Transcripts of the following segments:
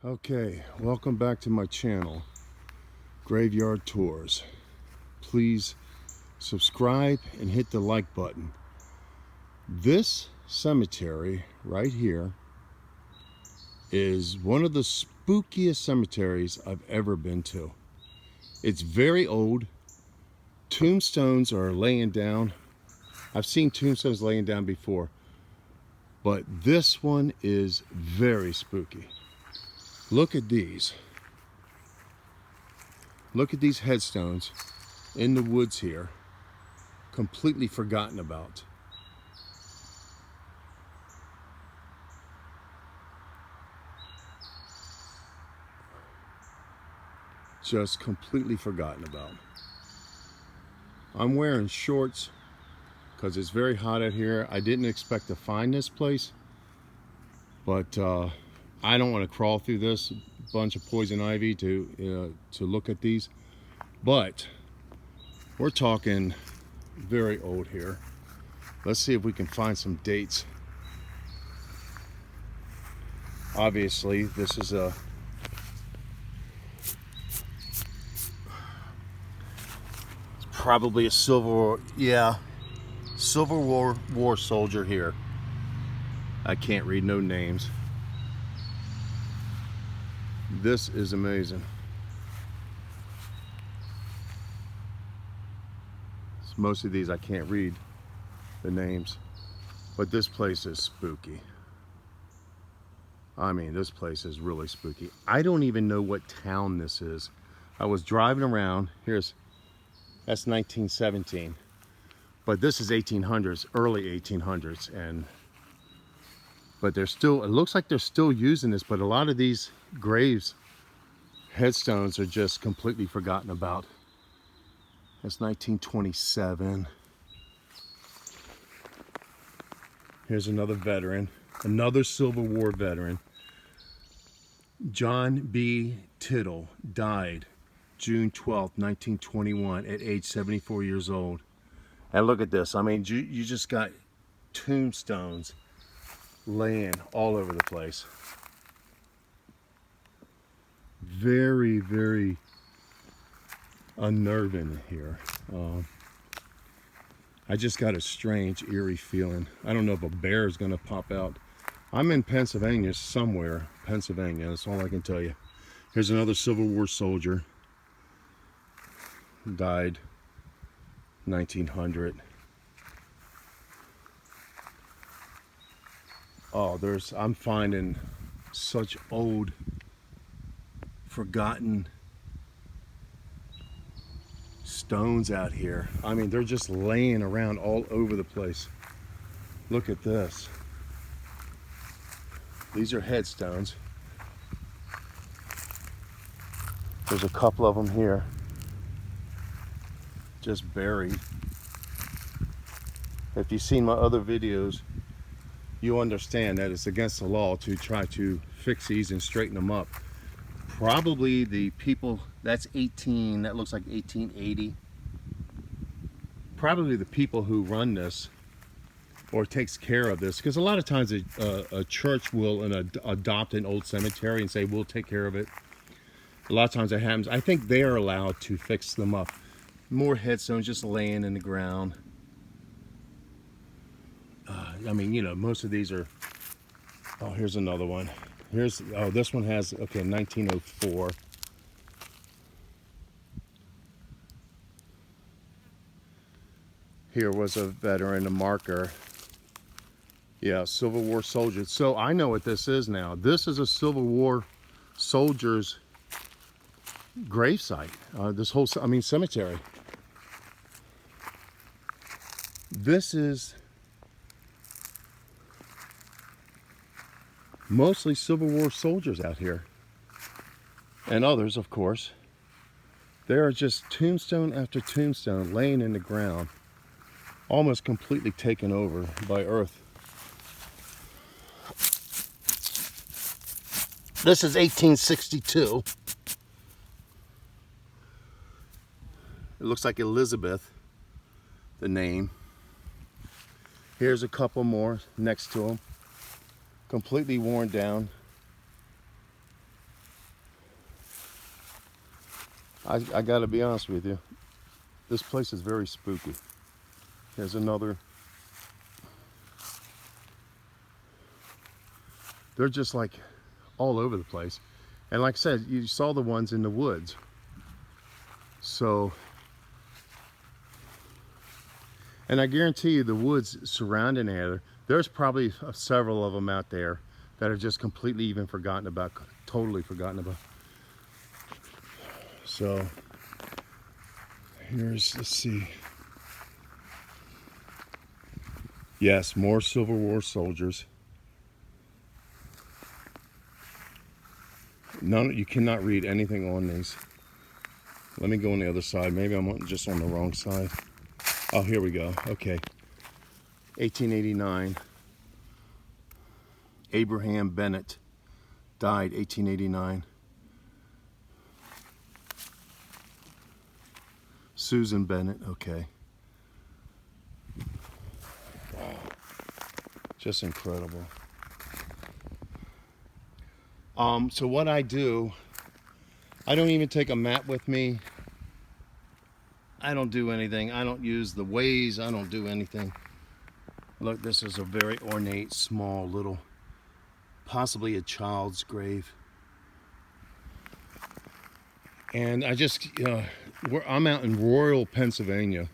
Okay, welcome back to my channel, Graveyard Tours. Please subscribe and hit the like button. This cemetery right here is one of the spookiest cemeteries I've ever been to. It's very old. Tombstones are laying down. I've seen tombstones laying down before, but this one is very spooky. Look at these. Look at these headstones in the woods here, completely forgotten about. Just completely forgotten about. I'm wearing shorts because it's very hot out here. I didn't expect to find this place, but I don't want to crawl through this bunch of poison ivy to look at these. But we're talking very old here. Let's see if we can find some dates. Obviously, this is probably a Civil War soldier here. I can't read no names. This is amazing. Most of these I can't read the names, but this place is spooky. I mean, this place is really spooky. I don't even know what town this is. I was driving around. That's 1917, but this is 1800s, early 1800s, but it looks like they're still using this, but a lot of these graves, headstones, are just completely forgotten about. That's 1927. Here's another veteran, another Civil War veteran. John B. Tittle died June 12th, 1921 at age 74 years old. And look at this. I mean, you just got tombstones laying all over the place. Very, very unnerving here. I just got a strange, eerie feeling. I don't know if a bear is going to pop out. I'm in Pennsylvania somewhere. Pennsylvania, that's all I can tell you. Here's another Civil War soldier. Died 1900. Oh, I'm finding such old, forgotten stones out here. I mean, they're just laying around all over the place. Look at this. These are headstones. There's a couple of them here, just buried. If you've seen my other videos, you understand that it's against the law to try to fix these and straighten them up. Probably the people, that looks like 1880. Probably the people who run this or takes care of this, because a lot of times a church will adopt an old cemetery and say, we'll take care of it. A lot of times it happens. I think they are allowed to fix them up. More headstones just laying in the ground. I mean, you know, most of these are, oh, here's another one. This one has, okay, 1904. Here was a veteran, a marker. Yeah, Civil War soldier. So I know what this is now. This is a Civil War soldier's gravesite. This whole, cemetery. This is mostly Civil War soldiers out here. And others, of course. There are just tombstone after tombstone laying in the ground, almost completely taken over by earth. This is 1862. It looks like Elizabeth, the name. Here's a couple more next to them, completely worn down. I gotta be honest with you. This place is very spooky. Here's another. They're just like all over the place. And like I said, you saw the ones in the woods. So, and I guarantee you the woods surrounding there, there's probably several of them out there that are just completely even forgotten about, totally forgotten about. So, let's see. Yes, more Civil War soldiers. You cannot read anything on these. Let me go on the other side. Maybe I'm just on the wrong side. Oh, here we go. Okay. 1889. Abraham Bennett died 1889. Susan Bennett. Okay. Wow. Just incredible. So what I do, I don't even take a map with me. I don't do anything. I don't use the Waze. I don't do anything. Look, this is a very ornate, small, little, possibly a child's grave. And I just, I'm out in Royal, Pennsylvania.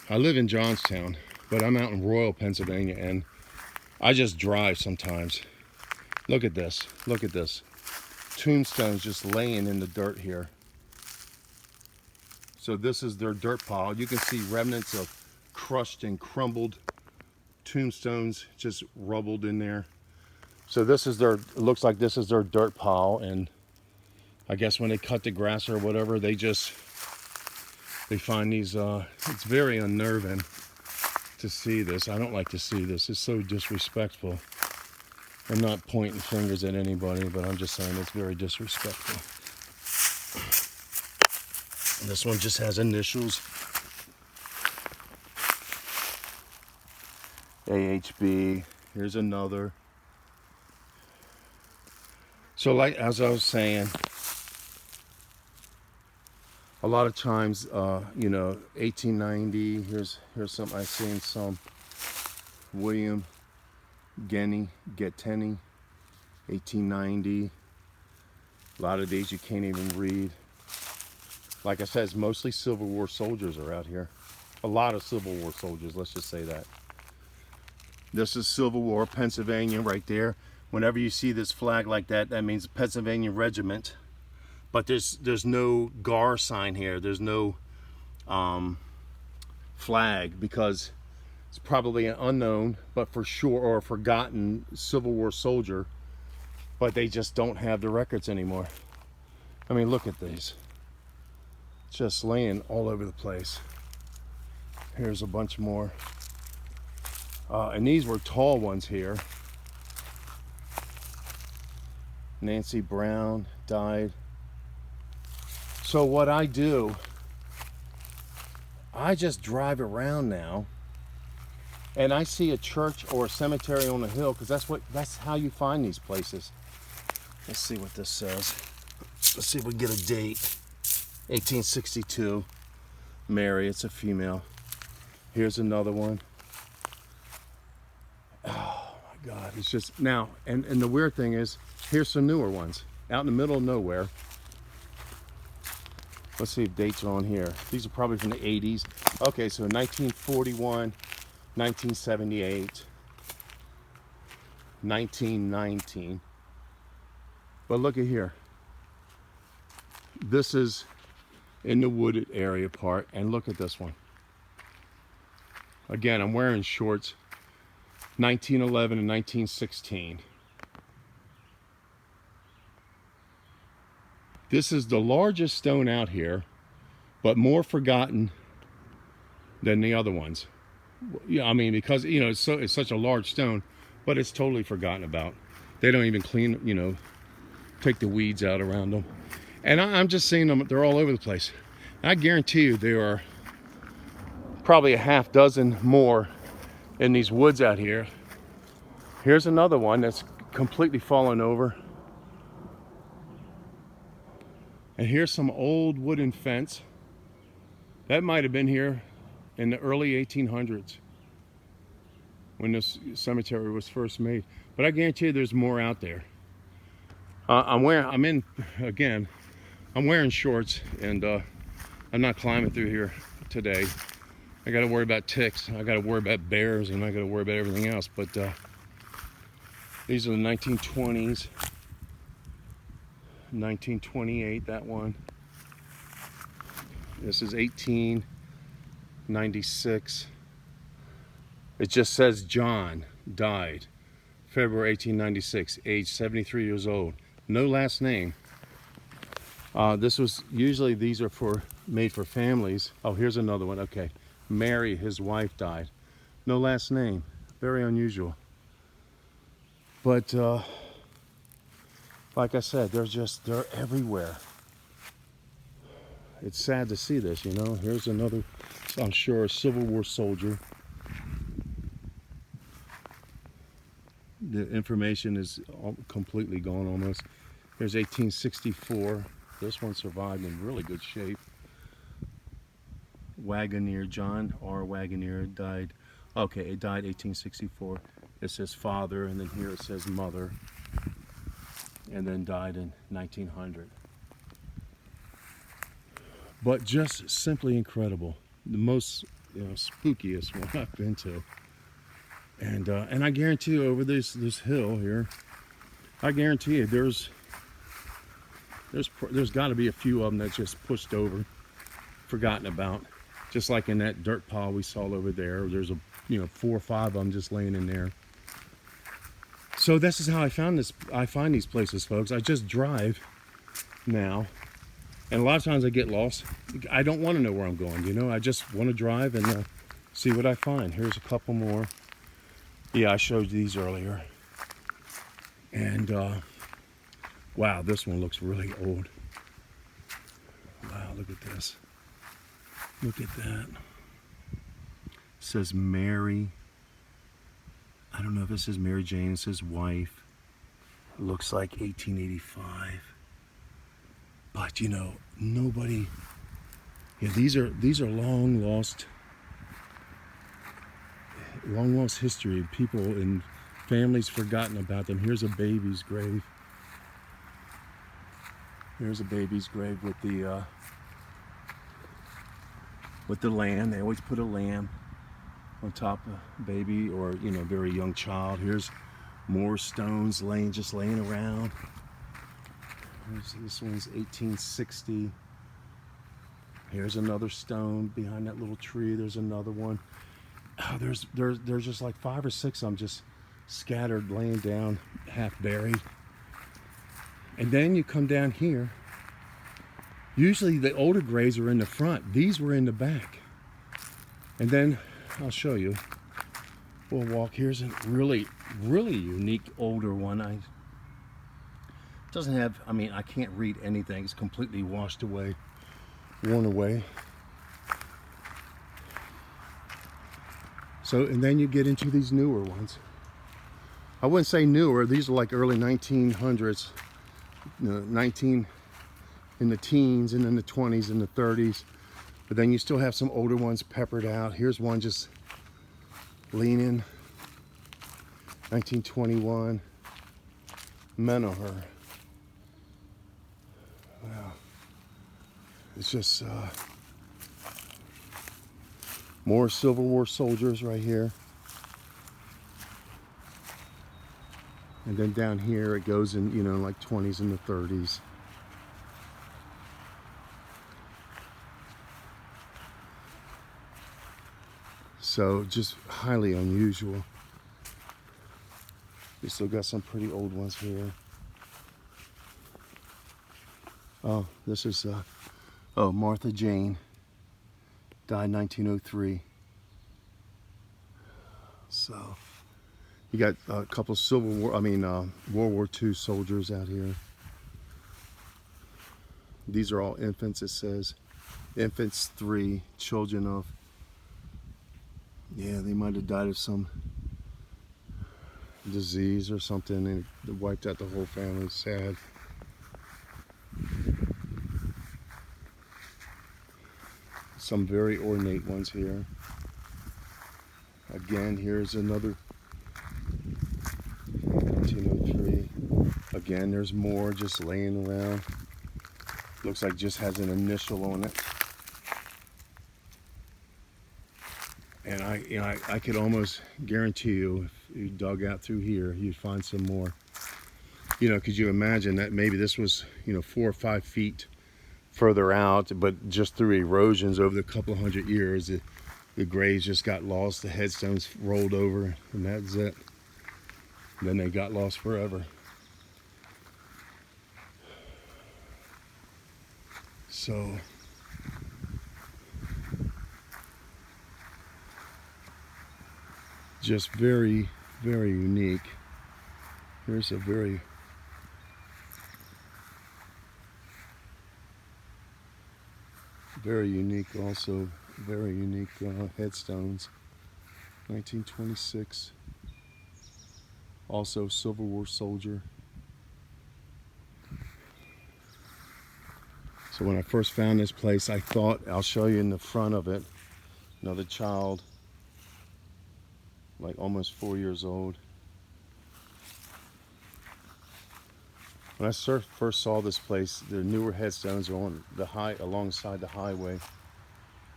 I live in Johnstown, but I'm out in Royal, Pennsylvania, and I just drive sometimes. Look at this. Look at this. Tombstones just laying in the dirt here. So this is their dirt pile. You can see remnants of crushed and crumbled tombstones just rubbled in there. So this is their, it looks like this is their dirt pile, and I guess when they cut the grass or whatever, they find these, it's very unnerving to see this. I don't like to see this. It's so disrespectful. I'm not pointing fingers at anybody, but I'm just saying it's very disrespectful. This one just has initials. AHB. Here's another. So like, as I was saying, a lot of times, 1890, here's some, I've seen some. William Getteny, 1890. A lot of these you can't even read. Like I said, it's mostly Civil War soldiers are out here. A lot of Civil War soldiers, let's just say that. This is Civil War, Pennsylvania right there. Whenever you see this flag like that, that means Pennsylvania Regiment. But there's no GAR sign here. There's no flag, because it's probably an unknown, but for sure, or a forgotten Civil War soldier. But they just don't have the records anymore. I mean, look at these. Just laying all over the place. Here's a bunch more. And these were tall ones here. Nancy Brown died. So what I do, I just drive around now, and I see a church or a cemetery on a hill, because that's how you find these places. Let's see what this says. Let's see if we can get a date. 1862. Mary, it's a female. Here's another one. Oh my God, it's just now, and the weird thing is, here's some newer ones out in the middle of nowhere. Let's see if dates are on here. These are probably from the 80s. Okay, so 1941, 1978, 1919. But look at here. This is in the wooded area part, and look at this one. Again, I'm wearing shorts. 1911 and 1916. This is the largest stone out here, but more forgotten than the other ones. Yeah, I mean, because it's such a large stone, but it's totally forgotten about. They don't even clean, take the weeds out around them. And I'm just seeing them, they're all over the place. I guarantee you there are probably a half dozen more in these woods out here. Here's another one that's completely fallen over. And here's some old wooden fence. That might have been here in the early 1800s when this cemetery was first made. But I guarantee you there's more out there. I'm wearing shorts, and I'm not climbing through here today. I got to worry about ticks, I got to worry about bears, and I got to worry about everything else. But these are the 1920s, 1928, that one. This is 1896. It just says John died February 1896, age 73 years old. No last name. This was, usually these are made for families. Oh, here's another one. Okay. Mary, his wife, died. No last name. Very unusual. But like I said, they're everywhere. It's sad to see this, you know. Here's another, I'm sure, a Civil War soldier. The information is completely gone almost. Here's 1864. This one survived in really good shape. Wagoner, John R. Wagoner died. Okay, it died 1864. It says father, and then here it says mother. And then died in 1900. But just simply incredible. The most, spookiest one I've been to. And I guarantee you, over this hill here, I guarantee you there's got to be a few of them that's just pushed over, forgotten about. Just like in that dirt pile we saw over there, there's 4 or 5 of them just laying in there. So this is how I find these places, folks. I just drive now, and a lot of times I get lost. I don't want to know where I'm going, I just want to drive and see what I find. Here's a couple more. Yeah, I showed you these earlier. And wow, this one looks really old. Wow, look at this. Look at that. It says Mary. I don't know if this is Mary Jane. It says wife. It looks like 1885. But nobody. Yeah, these are long lost history. People and families forgotten about them. Here's a baby's grave. Here's a baby's grave with the lamb. They always put a lamb on top of a baby or very young child. Here's more stones just laying around. This one's 1860. Here's another stone behind that little tree. There's another one. Oh, there's just like 5 or 6 of them just scattered, laying down, half buried. And then you come down here. Usually the older graves are in the front. These were in the back. And then I'll show you. We'll walk. Here's a really, really unique older one. Doesn't have, I can't read anything. It's completely washed away, worn away. So, and then you get into these newer ones. I wouldn't say newer. These are like early 1900s, 19 in the teens, and then the 20s and the 30s. But then you still have some older ones peppered out. Here's one just leaning, 1921, Menoher. Wow. It's just more Civil War soldiers right here. And then down here it goes in, like 20s and the 30s. So just highly unusual. We still got some pretty old ones here. Oh, this is Martha Jane, died 1903. So you got a couple of World War II soldiers out here. These are all infants, it says. Infants 3, children of, yeah, they might have died of some disease or something, and it wiped out the whole family. Sad. some very ornate ones here. Again, here's another 1903. Again, there's more just laying around. Looks like just has an initial on it. And I could almost guarantee you, if you dug out through here, you'd find some more. Could you imagine that maybe this was, 4 or 5 feet further out, but just through erosions over the couple of hundred years, the graves just got lost, the headstones rolled over, and that's it. And then they got lost forever. So just very, very unique. Here's a very unique, also very unique headstones. 1926. Also Civil War soldier. So when I first found this place, I thought, I'll show you in the front of it, another child, like almost 4 years old. When I first saw this place, the newer headstones are on the alongside the highway,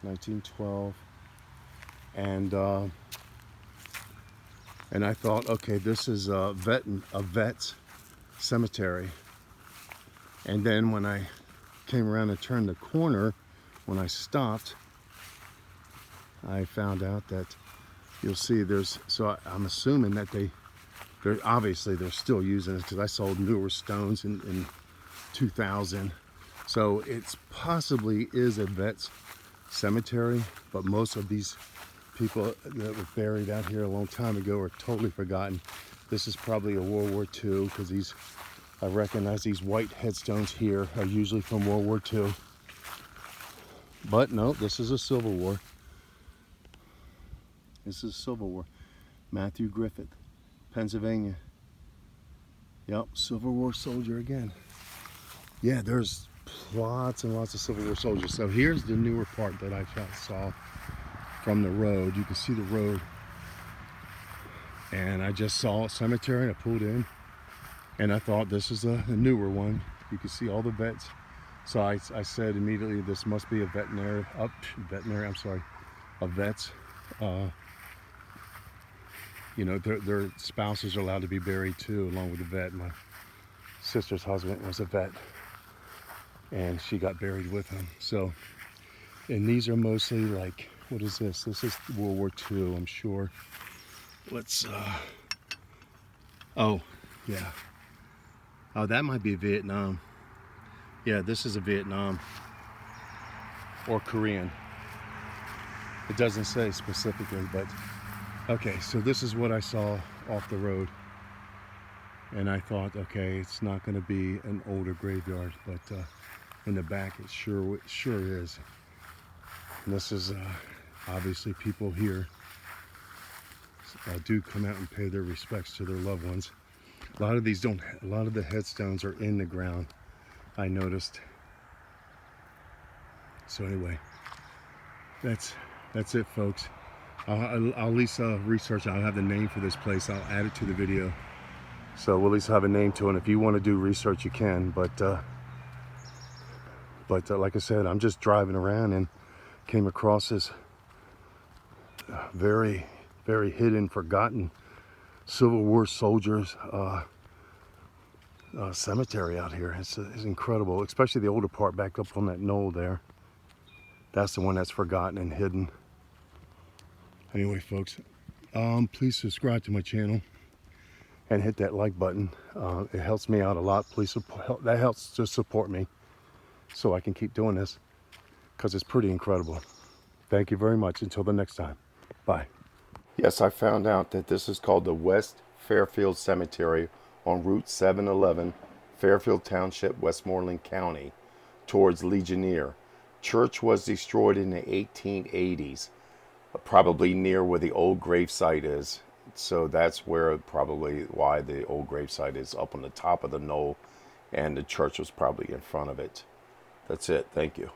1912, and I thought, okay, this is a vet's cemetery. And then when I came around and turned the corner, when I stopped, I found out that you'll see so I'm assuming that they're obviously still using it, because I sold newer stones in 2000. So it's possibly is a vet's cemetery, but most of these people that were buried out here a long time ago are totally forgotten. This is probably a World War II, because I recognize these white headstones here are usually from World War II. But no, this is a Civil War. This is Civil War. Matthew Griffith, Pennsylvania. Yep, Civil War soldier again. Yeah, there's lots and lots of Civil War soldiers. So here's the newer part that I saw from the road. You can see the road. And I just saw a cemetery and I pulled in. And I thought this is a newer one. You can see all the vets. So I said immediately, this must be a a vet's. Their spouses are allowed to be buried too, along with the vet. My sister's husband was a vet, and she got buried with him. So, and these are mostly like, what is this? This is World War II, I'm sure. Let's, oh, yeah. Oh, that might be Vietnam. Yeah, this is a Vietnam or Korean. It doesn't say specifically, but okay, so this is what I saw off the road. And I thought, okay, it's not going to be an older graveyard, but in the back it sure is. And this is obviously people here do come out and pay their respects to their loved ones. A lot of the headstones are in the ground, I noticed. So anyway, that's it, folks. I'll at least research. I'll have the name for this place. I'll add it to the video, so we'll at least have a name to it. And if you want to do research, you can. But like I said, I'm just driving around and came across this very, very hidden, forgotten Civil War soldiers cemetery out here. It's incredible, especially the older part back up on that knoll there. That's the one that's forgotten and hidden. Anyway, folks, please subscribe to my channel and hit that like button. It helps me out a lot. Please that helps to support me so I can keep doing this, because it's pretty incredible. Thank you very much. Until the next time. Bye. Yes, I found out that this is called the West Fairfield Cemetery on Route 711, Fairfield Township, Westmoreland County, towards Legionnaire. Church was destroyed in the 1880s, probably near where the old gravesite is. So that's where probably why the old gravesite is up on the top of the knoll, and the church was probably in front of it. That's it. Thank you.